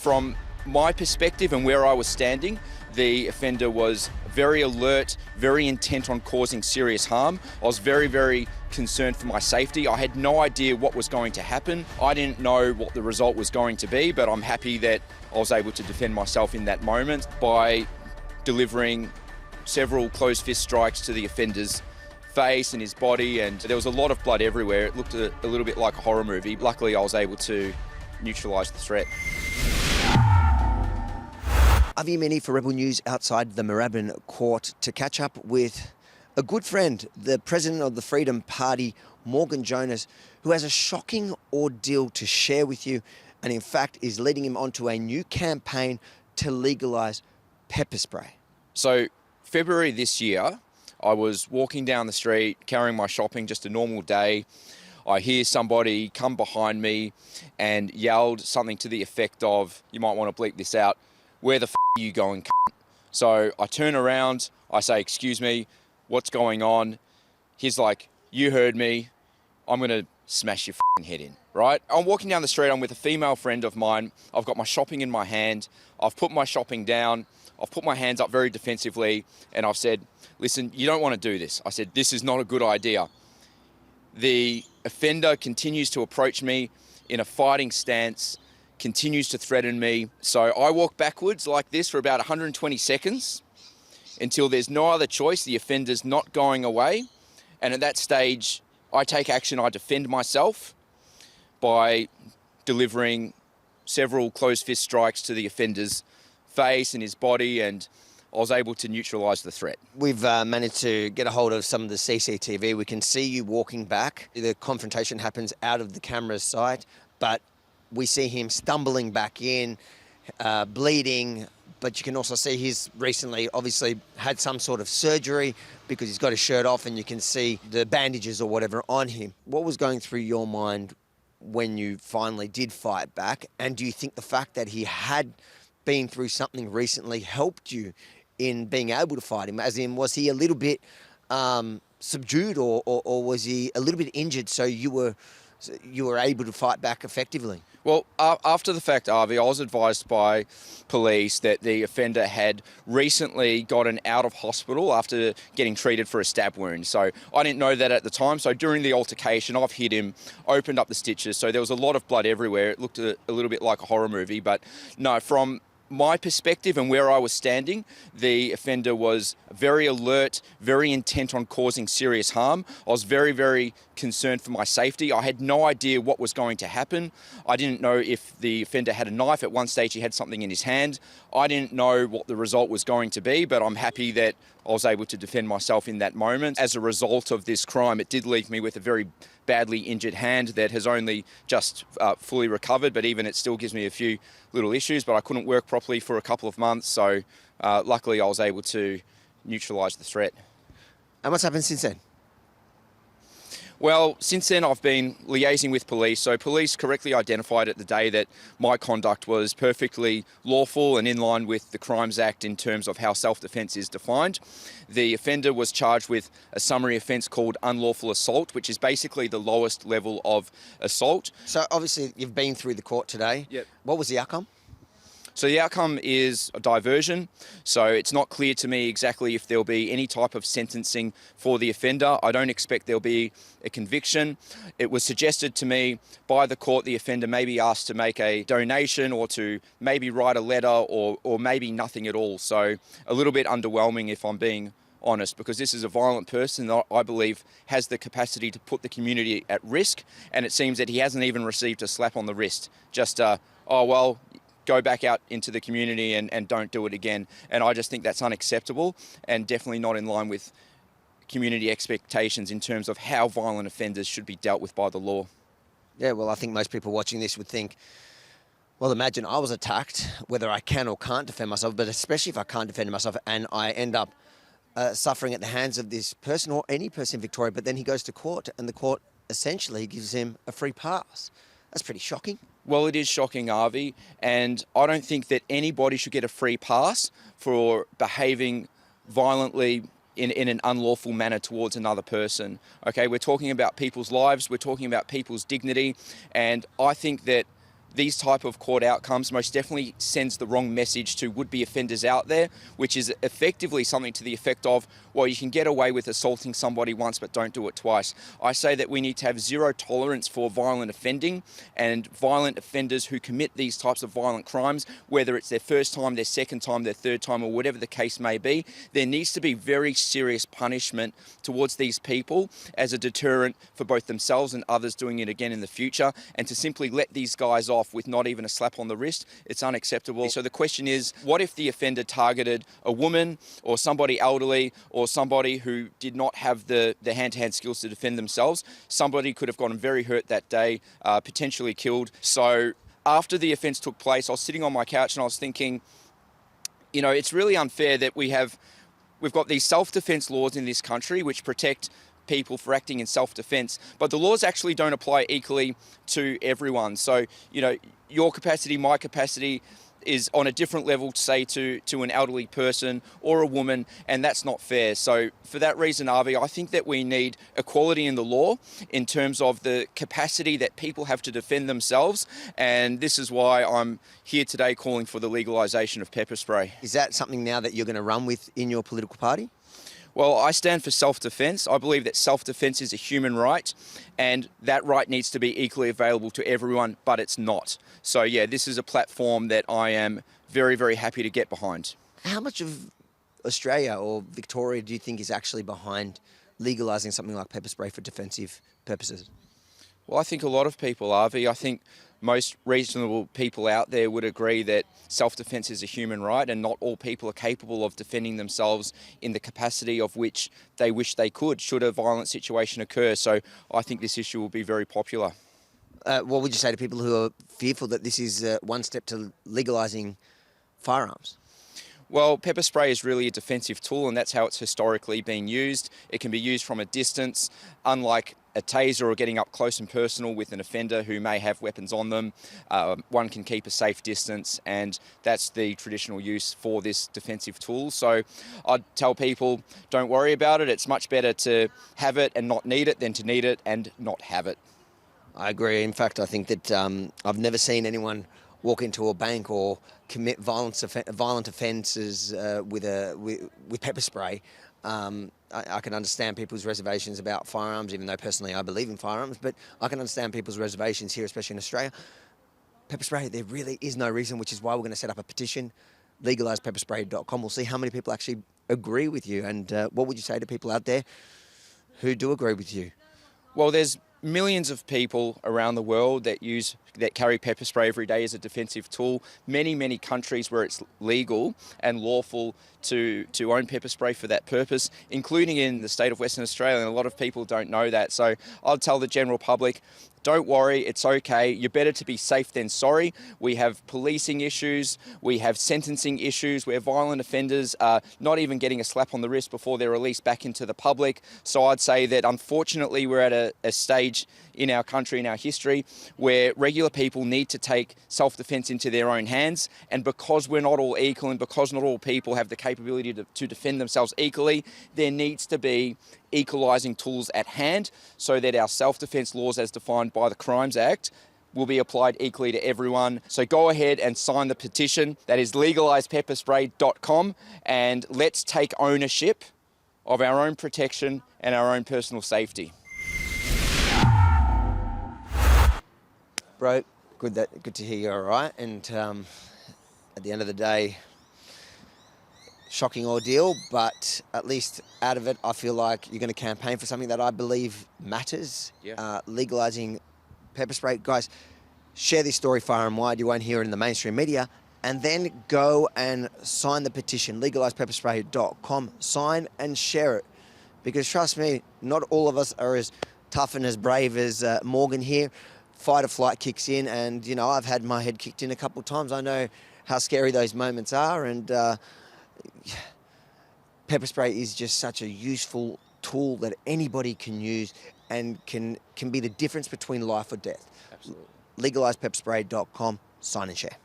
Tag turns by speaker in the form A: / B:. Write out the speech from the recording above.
A: from my perspective and where I was standing, the offender was very alert, very intent on causing serious harm. I was very, very concerned for my safety. I had no idea what was going to happen. I didn't know what the result was going to be, but I'm happy that I was able to defend myself in that moment by delivering several closed fist strikes to the offender's face and his body, and there was a lot of blood everywhere. It looked a little bit like a horror movie. Luckily, I was able to neutralise the threat.
B: Yemini for Rebel News outside the Moorabbin court to catch up with a good friend, the president of the Freedom Party, Morgan Jonas, who has a shocking ordeal to share with you and in fact is leading him onto a new campaign to legalise pepper spray.
A: So February this year, I was walking down the street carrying my shopping, just a normal day. I hear somebody come behind me and yelled something to the effect of, you might want to bleep this out, "Where the f*** are you going, cunt?" So I turn around, I say, "Excuse me, what's going on?" He's like, "You heard me, I'm going to smash your f***ing head in," right? I'm walking down the street, I'm with a female friend of mine, I've got my shopping in my hand, I've put my shopping down, I've put my hands up very defensively, and I've said, "Listen, you don't want to do this." I said, "This is not a good idea." The offender continues to approach me in a fighting stance, continues to threaten me. So I walk backwards like this for about 120 seconds until there's no other choice. The offender's not going away. And at that stage, I take action. I defend myself by delivering several closed fist strikes to the offender's face and his body, and I was able to neutralise the threat.
B: We've managed to get a hold of some of the CCTV. We can see you walking back. The confrontation happens out of the camera's sight, but we see him stumbling back in, bleeding, but you can also see he's recently obviously had some sort of surgery because he's got his shirt off and you can see the bandages or whatever on him. What was going through your mind when you finally did fight back? And do you think the fact that he had been through something recently helped you in being able to fight him? As in, was he a little bit subdued or was he a little bit injured so you were able to fight back effectively?
A: Well, after the fact, Avi, I was advised by police that the offender had recently gotten out of hospital after getting treated for a stab wound. So I didn't know that at the time. So during the altercation, I've hit him, opened up the stitches. So there was a lot of blood everywhere. It looked a little bit like a horror movie. But no, from my perspective and where I was standing, the offender was very alert, very intent on causing serious harm. I was very, very concerned for my safety. I had no idea what was going to happen. I didn't know if the offender had a knife. At one stage, he had something in his hand. I didn't know what the result was going to be, but I'm happy that I was able to defend myself in that moment. As a result of this crime, it did leave me with a very badly injured hand that has only just fully recovered, but even it still gives me a few little issues, but I couldn't work properly for a couple of months, so luckily I was able to neutralise the threat.
B: And what's happened since then?
A: Well, since then I've been liaising with police. So police correctly identified at the day that my conduct was perfectly lawful and in line with the Crimes Act in terms of how self-defence is defined. The offender was charged with a summary offence called unlawful assault, which is basically the lowest level of assault.
B: So obviously you've been through the court today.
A: Yep.
B: What was the outcome?
A: So the outcome is a diversion. So it's not clear to me exactly if there'll be any type of sentencing for the offender. I don't expect there'll be a conviction. It was suggested to me by the court the offender may be asked to make a donation or to maybe write a letter or maybe nothing at all. So a little bit underwhelming if I'm being honest, because this is a violent person that I believe has the capacity to put the community at risk, and it seems that he hasn't even received a slap on the wrist. Just, oh well, go back out into the community and don't do it again. And I just think that's unacceptable and definitely not in line with community expectations in terms of how violent offenders should be dealt with by the law.
B: Yeah, well, I think most people watching this would think, well, imagine I was attacked, whether I can or can't defend myself, but especially if I can't defend myself and I end up suffering at the hands of this person or any person in Victoria, but then he goes to court and the court essentially gives him a free pass. That's pretty shocking.
A: Well, it is shocking, Avi, and I don't think that anybody should get a free pass for behaving violently in an unlawful manner towards another person. Okay, we're talking about people's lives, we're talking about people's dignity, and I think that these type of court outcomes most definitely sends the wrong message to would-be offenders out there, which is effectively something to the effect of, well, you can get away with assaulting somebody once but don't do it twice. I say that we need to have zero tolerance for violent offending, and violent offenders who commit these types of violent crimes, whether it's their first time, their second time, their third time, or whatever the case may be, there needs to be very serious punishment towards these people as a deterrent for both themselves and others doing it again in the future. And to simply let these guys off with not even a slap on the wrist, it's unacceptable. So the question is, what if the offender targeted a woman or somebody elderly or somebody who did not have the hand-to-hand skills to defend themselves? Somebody could have gotten very hurt that day, potentially killed. So after the offence took place, I was sitting on my couch and I was thinking, you know, it's really unfair that we've got these self-defence laws in this country which protect people for acting in self-defence, but the laws actually don't apply equally to everyone. So, you know, your capacity, my capacity is on a different level, say, to an elderly person or a woman, and that's not fair. So for that reason, Avi, I think that we need equality in the law in terms of the capacity that people have to defend themselves, and this is why I'm here today calling for the legalisation of pepper spray.
B: Is that something now that you're going to run with in your political party?
A: Well, I stand for self-defence. I believe that self-defence is a human right, and that right needs to be equally available to everyone, but it's not. So yeah, this is a platform that I am very, very happy to get behind.
B: How much of Australia or Victoria do you think is actually behind legalising something like pepper spray for defensive purposes?
A: Well, I think a lot of people, Avi. I think most reasonable people out there would agree that self-defence is a human right, and not all people are capable of defending themselves in the capacity of which they wish they could, should a violent situation occur. So I think this issue will be very popular.
B: What would you say to people who are fearful that this is one step to legalising firearms?
A: Well, pepper spray is really a defensive tool, and that's how it's historically been used. It can be used from a distance, unlike a taser or getting up close and personal with an offender who may have weapons on them. One can keep a safe distance, and that's the traditional use for this defensive tool. So I'd tell people, don't worry about it. It's much better to have it and not need it than to need it and not have it.
B: I agree. In fact, I think that I've never seen anyone walk into a bank or commit violent offences with pepper spray. I can understand people's reservations about firearms, even though personally I believe in firearms, but I can understand people's reservations here, especially in Australia. Pepper spray, there really is no reason, which is why we're going to set up a petition, legalisepepperspray.com. We'll see how many people actually agree with you. And what would you say to people out there who do agree with you?
A: Well, there's millions of people around the world that carry pepper spray every day as a defensive tool. Many countries where it's legal and lawful to own pepper spray for that purpose, including in the state of Western Australia, and a lot of people don't know that. So I'll tell the general public, don't worry, it's okay. You're better to be safe than sorry. We have policing issues, we have sentencing issues where violent offenders are not even getting a slap on the wrist before they're released back into the public. So I'd say that unfortunately we're at a stage in our country, in our history, where regular people need to take self-defence into their own hands. And because we're not all equal, and because not all people have the capability to defend themselves equally, there needs to be equalising tools at hand so that our self-defence laws as defined by the Crimes Act will be applied equally to everyone. So go ahead and sign the petition. That is legalisepepperspray.com, and let's take ownership of our own protection and our own personal safety.
B: Bro, good to hear you're all right. And at the end of the day, shocking ordeal, but at least out of it, I feel like you're going to campaign for something that I believe matters.
A: Yeah.
B: Legalising pepper spray. Guys, share this story far and wide. You won't hear it in the mainstream media. And then go and sign the petition, legalisepepperspray.com. Sign and share it. Because trust me, not all of us are as tough and as brave as Morgan here. Fight or flight kicks in, and you know, I've had my head kicked in a couple of times. I know how scary those moments are, and pepper spray is just such a useful tool that anybody can use and can be the difference between life or death.
A: Absolutely.
B: Legalisepepperspray.com. Sign and share.